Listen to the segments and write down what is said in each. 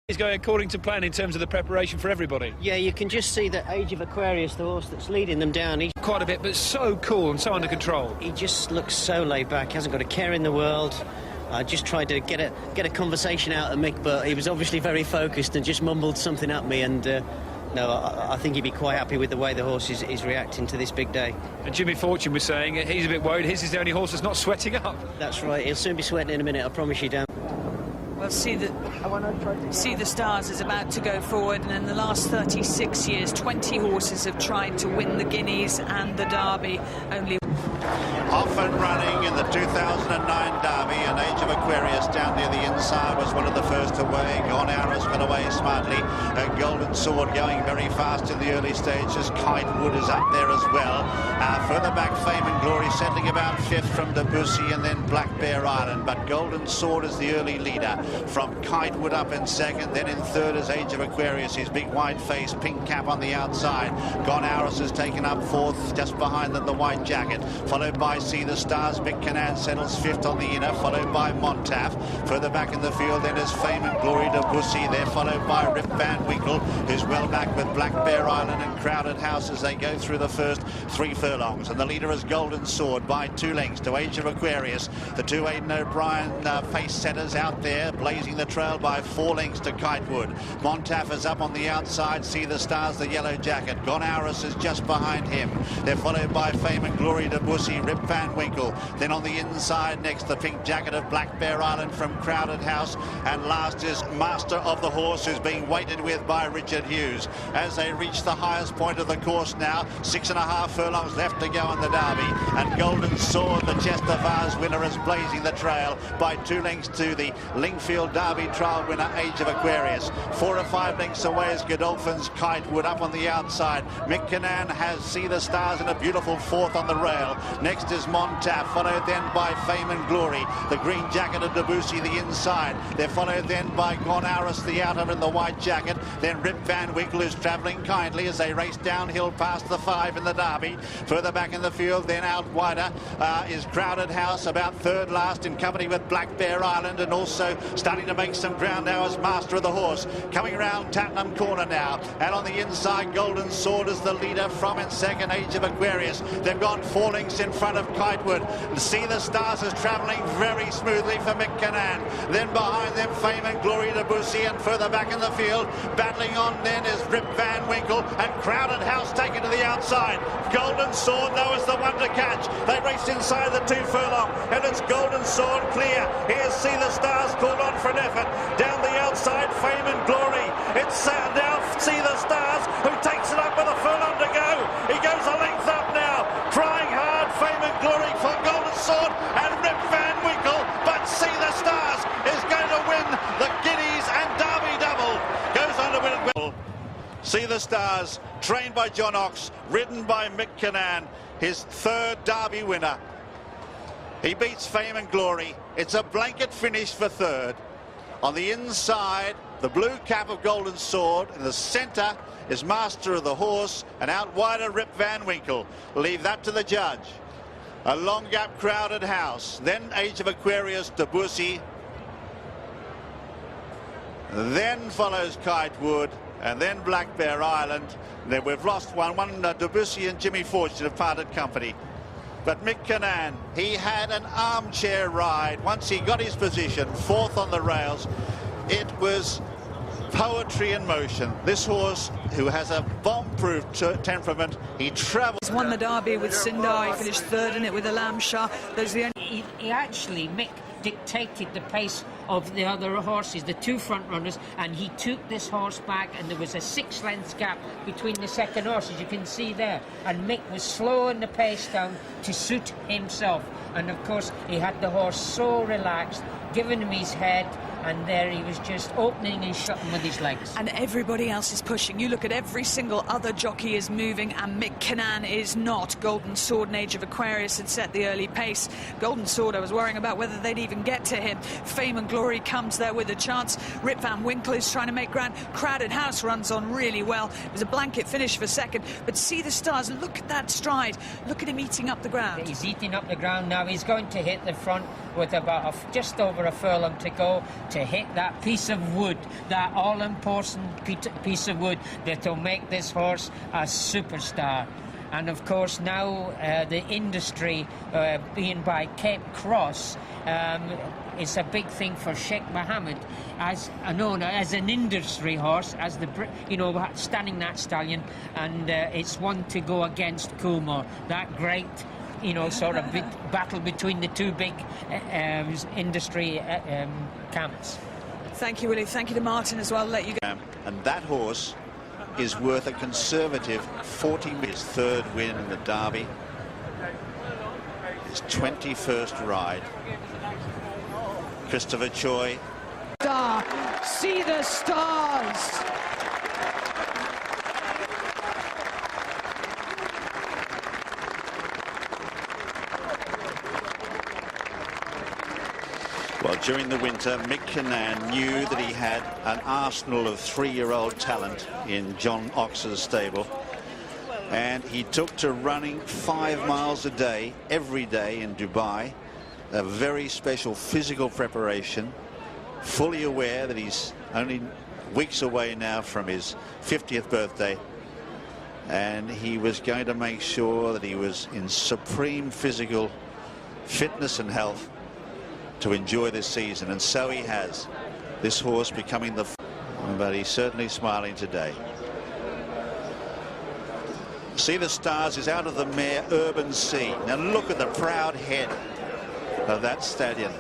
He's going according to plan in terms of the preparation for everybody. Yeah, you can just see that Age of Aquarius, the horse that's leading them down. He's Quite a bit, but so cool and so under control. He just looks so laid back, hasn't got a care in the world. I just tried to get a conversation out of Mick, but he was obviously very focused and just mumbled something at me. And no, I think he'd be quite happy with the way the horse is reacting to this big day. And Jimmy Fortune was saying he's a bit worried. His is the only horse that's not sweating up. That's right. He'll soon be sweating in a minute, I promise you, Dan. Well, See the Stars is about to go forward, and in the last 36 years, 20 horses have tried to win the Guineas and the Derby. Only off and running in the 2009 Derby, and Age of Aquarius down near the inside was one of the first away. Gone Hours got away smartly. Golden Sword going very fast in the early stages. Kite Wood is up there as well. Further back, Fame and Glory settling about fifth from Debussy, and then Black Bear Island. But Golden Sword is the early leader. From Kite Wood up in second, then in third is Age of Aquarius, his big white face, pink cap on the outside. Gone Hours has taken up fourth, just behind the white jacket, followed by See the Stars. Mick Cannan settles fifth on the inner, followed by Montaf. Further back in the field then is Fame and Glory Debussy. They're followed by Rip Van Winkle, who's well back with Black Bear Island and Crowded House as they go through the first 3 furlongs. And the leader is Golden Sword by 2 lengths to Age of Aquarius. The 2 Aidan O'Brien pace setters out there, blazing the trail by 4 lengths to Kitewood. Montaf is up on the outside. See the Stars, the yellow jacket. Gone Hours is just behind him. They're followed by Fame and Glory Debussy, Rip Van Winkle. Then on the inside next, the pink jacket of Black Bear Island from Crowded House. And last is Master of the Horse, who's being waited with by Richard Hughes. As they reach the highest point of the course now, 6.5 furlongs left to go in the Derby. And Golden Sword, the Chester Vase winner, is blazing the trail by 2 lengths to the Lingfield Derby trial winner, Age of Aquarius. 4 or 5 lengths away is Godolphin's Kitewood up on the outside. Mick Cannan has See the Stars in a beautiful fourth on the rail. Next is Montaf, followed then by Fame and Glory. The green jacket of Debussy, the inside. They're followed then by Gone Hours, the outer in the white jacket. Then Rip Van Winkle, who's travelling kindly as they race downhill past the 5 in the Derby. Further back in the field, then out wider, is Crowded House, about third last in company with Black Bear Island, and also starting to make some ground now as Master of the Horse. Coming around Tattenham Corner now, and on the inside, Golden Sword is the leader from in second, Age of Aquarius. They've gone 4 lengths in front of Kitewood. See the Stars is travelling very smoothly for Mick Cannan. Then behind them, Fame and Glory Debussy, and further back in the field, battling on then is Rip Van Winkle, and Crowded House taken to the outside. Golden Sword, though, is the one to catch. They race inside the 2 furlong, and it's Golden Sword clear. Here's See the Stars called on for an effort. Down the outside, Fame and Glory. It's now See the Stars, who takes it up with a furlong to go. He goes a length up now, trying hard. Fame and Glory for Golden Sword and Rip Van Winkle, but See the Stars is going to win the Guineas and Derby double. Goes on to win it well. See the Stars, trained by John Ox, ridden by Mick Cannan, his 3rd Derby winner. He beats Fame and Glory. It's a blanket finish for 3rd. On the inside, the blue cap of Golden Sword. In the centre is Master of the Horse, and out wider Rip Van Winkle. Leave that to the judge. A long gap, Crowded House. Then Age of Aquarius, Debussy. Then follows Kitewood, and then Black Bear Island. Then we've lost one. Debussy and Jimmy Fortune have parted company. But Mick Cannan, he had an armchair ride. Once he got his position, 4th on the rails, it was poetry in motion. This horse, who has a bomb-proof temperament, he travels. he's won the Derby with Sindar. He finished 3rd in it with Alam Shah. Those are the only... He actually, Mick dictated the pace of the other horses, the 2 front runners, and he took this horse back, and there was a 6 lengths gap between the second horse, as you can see there, and Mick was slowing the pace down to suit himself. And of course he had the horse so relaxed, giving him his head, and there he was just opening and shutting with his legs. And everybody else is pushing. You look at every single other jockey is moving, and Mick Cannan is not. Golden Sword and Age of Aquarius had set the early pace. Golden Sword, I was worrying about whether they'd even get to him. Fame and Glory comes there with a chance. Rip Van Winkle is trying to make ground. Crowded House runs on really well. It was a blanket finish for 2nd, but See the Stars, look at that stride. Look at him eating up the ground. He's eating up the ground now. He's going to hit the front with about just over a furlong to go. to hit that piece of wood, that all-important piece of wood that will make this horse a superstar. And of course now the industry being by Cape Cross is a big thing for Sheikh Mohammed as known as an industry horse, as the standing that stallion, and it's one to go against Coolmore, that great sort of battle between the two big industry camps. Thank you, Willie. Thank you to Martin as well. I'll let you go. And that horse is worth a conservative 40 million. His third win in the Derby, his 21st ride. Christopher Choi. See the stars. Well, during the winter, Mick Kinnan knew that he had an arsenal of 3-year-old talent in John Ox's stable, and he took to running 5 miles a day, every day in Dubai, a very special physical preparation, fully aware that he's only weeks away now from his 50th birthday, and he was going to make sure that he was in supreme physical fitness and health to enjoy this season, and so he has. This horse becoming the... but he's certainly smiling today. See the Stars is out of the mare Urban Sea. Now look at the proud head of that stallion.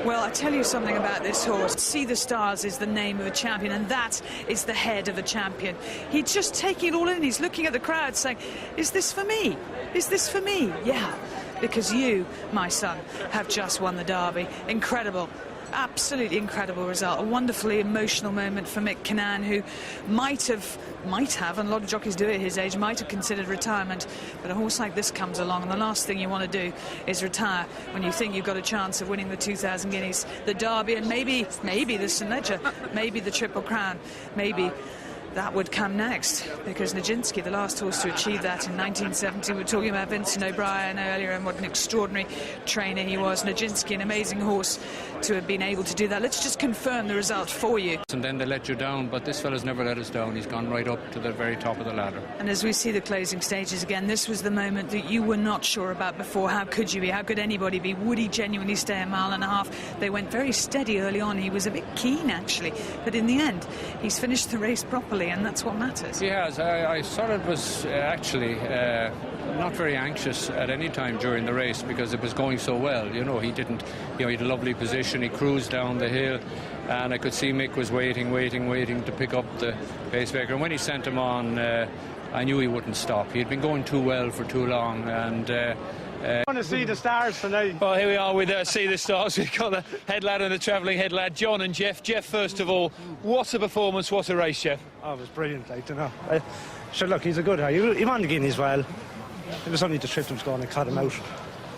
Well, I tell you something about this horse. See the Stars is the name of a champion, and that is the head of a champion. He's just taking it all in. He's looking at the crowd saying, is this for me? Is this for me? Yeah, because you, my son, have just won the Derby. Incredible. Absolutely incredible result. A wonderfully emotional moment for Mick Kinnan, who might have, and a lot of jockeys do it at his age, might have considered retirement. But a horse like this comes along, and the last thing you want to do is retire when you think you've got a chance of winning the 2,000 guineas, the Derby, and maybe the St Ledger, maybe the Triple Crown, maybe that would come next, because Nijinsky, the last horse to achieve that in 1970, we were talking about Vincent O'Brien earlier and what an extraordinary trainer he was. Nijinsky, an amazing horse to have been able to do that. Let's just confirm the result for you. And then they let you down, but this fella's never let us down. He's gone right up to the very top of the ladder. And as we see the closing stages again, this was the moment that you were not sure about before. How could you be? How could anybody be? Would he genuinely stay 1.5 miles? They went very steady early on. He was a bit keen, actually. But in the end, he's finished the race properly, and that's what matters. He has. I sort of was actually not very anxious at any time during the race because it was going so well. He didn't, he had a lovely position. He cruised down the hill, and I could see Mick was waiting to pick up the pacemaker. And when he sent him on, I knew he wouldn't stop. He had been going too well for too long, and I want to see the Stars tonight. Well, here we are with See the Stars. We've got the head lad and the travelling head lad, John and Jeff. Jeff, first of all, what a performance, what a race, Jeff. Oh, it was brilliant, Sure, look, he's a good guy. He won the Guineas well. It was only the trip that was going to cut him out.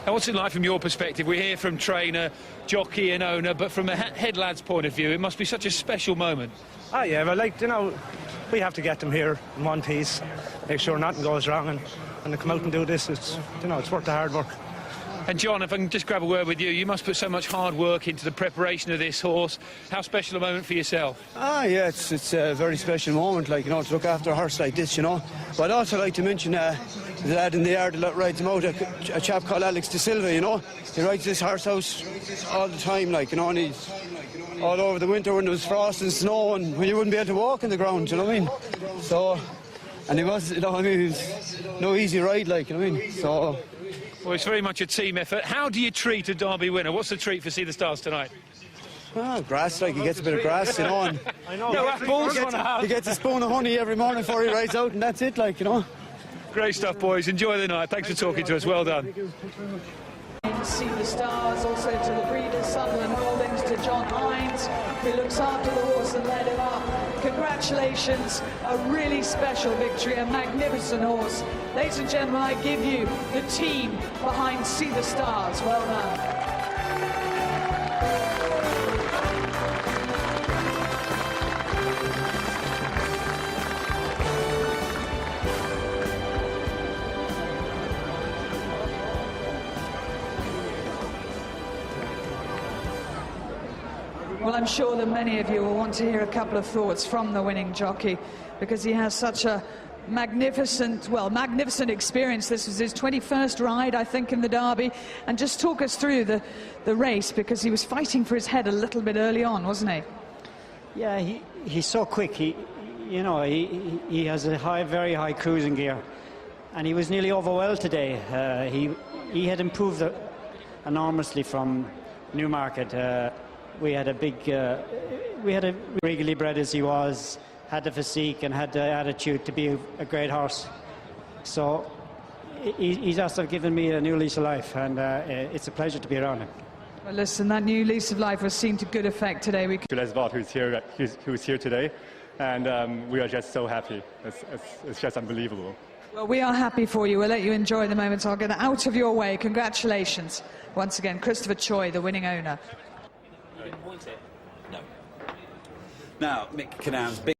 Now, what's it like from your perspective? We hear from trainer, jockey and owner, but from a head lad's point of view, it must be such a special moment. Oh, yeah, well, we have to get them here in one piece, make sure nothing goes wrong, and to come out and do this, it's worth the hard work. And John, if I can just grab a word with you, you must put so much hard work into the preparation of this horse. How special a moment for yourself? Yeah, it's a very special moment, to look after a horse like this, But I'd also like to mention the lad in the yard that rides him out, a chap called Alex De Silva, He rides this horse out all the time, and he's all over the winter when there was frost and snow and when you wouldn't be able to walk in the ground, you know what I mean? So, and he was, it was no easy ride, So... Well, it's very much a team effort. How do you treat a Derby winner? What's the treat for See the Stars tonight? Well, grass, he gets a bit of grass, and I know. No apples. He gets a spoon of honey every morning before he rides out, and that's it, Great stuff, boys. Enjoy the night. Thanks for talking to us. Well done. See the Stars, also to the breeder, Sutherland Holdings, to John Hines, who looks after the horse and led him up. Congratulations, a really special victory, a magnificent horse. Ladies and gentlemen, I give you the team behind See the Stars. Well done. Well, I'm sure that many of you will want to hear a couple of thoughts from the winning jockey, because he has such a magnificent experience. This was his 21st ride, I think, in the Derby. And just talk us through the race, because he was fighting for his head a little bit early on, wasn't he? Yeah, he's so quick. He has a very high cruising gear, and he was nearly overwhelmed today. He had improved enormously from Newmarket. We had a regally bred as he was, had the physique and had the attitude to be a great horse. So he's also given me a new lease of life, and it's a pleasure to be around him. Well, listen, that new lease of life was seen to good effect today. Who's here today, and we are just so happy. It's just unbelievable. Well, we are happy for you. We'll let you enjoy the moment. I'll get out of your way. Congratulations once again, Christopher Choi, the winning owner. You didn't point it? No. Now, Mick Cannan's big